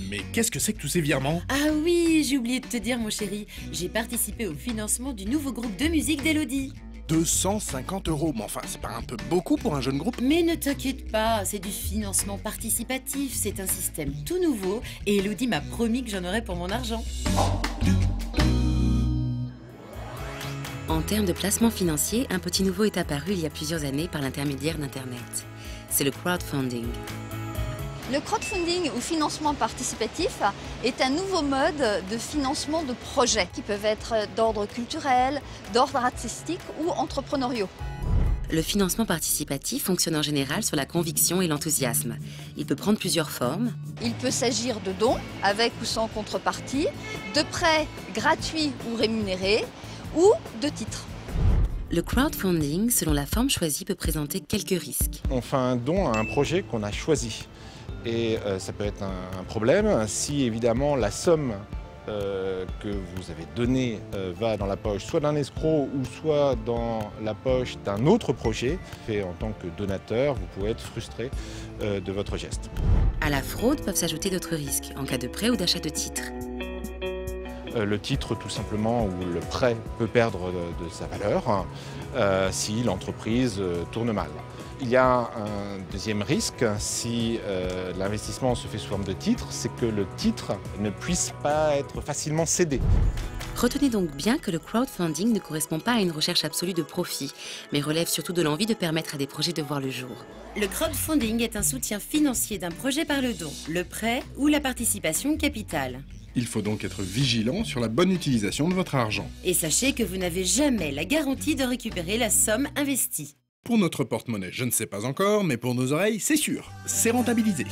Mais qu'est-ce que c'est que tous ces virements? Ah oui, j'ai oublié de te dire, mon chéri. J'ai participé au financement du nouveau groupe de musique d'Elodie. 250 €, mais enfin, c'est pas un peu beaucoup pour un jeune groupe? Mais ne t'inquiète pas, c'est du financement participatif. C'est un système tout nouveau et Elodie m'a promis que j'en aurais pour mon argent. En termes de placement financier, un petit nouveau est apparu il y a plusieurs années par l'intermédiaire d'Internet. C'est le crowdfunding. Le crowdfunding ou financement participatif est un nouveau mode de financement de projets qui peuvent être d'ordre culturel, d'ordre artistique ou entrepreneuriaux. Le financement participatif fonctionne en général sur la conviction et l'enthousiasme. Il peut prendre plusieurs formes. Il peut s'agir de dons, avec ou sans contrepartie, de prêts gratuits ou rémunérés, ou de titres. Le crowdfunding, selon la forme choisie, peut présenter quelques risques. On fait un don à un projet qu'on a choisi. Et ça peut être un problème si évidemment la somme que vous avez donnée va dans la poche soit d'un escroc ou soit dans la poche d'un autre projet. Fait en tant que donateur, vous pouvez être frustré de votre geste. À la fraude peuvent s'ajouter d'autres risques, en cas de prêt ou d'achat de titres. Le titre tout simplement ou le prêt peut perdre de sa valeur si l'entreprise tourne mal. Il y a un deuxième risque si l'investissement se fait sous forme de titre, c'est que le titre ne puisse pas être facilement cédé. Retenez donc bien que le crowdfunding ne correspond pas à une recherche absolue de profit, mais relève surtout de l'envie de permettre à des projets de voir le jour. Le crowdfunding est un soutien financier d'un projet par le don, le prêt ou la participation capitale. Il faut donc être vigilant sur la bonne utilisation de votre argent. Et sachez que vous n'avez jamais la garantie de récupérer la somme investie. Pour notre porte-monnaie, je ne sais pas encore, mais pour nos oreilles, c'est sûr, c'est rentabilisé.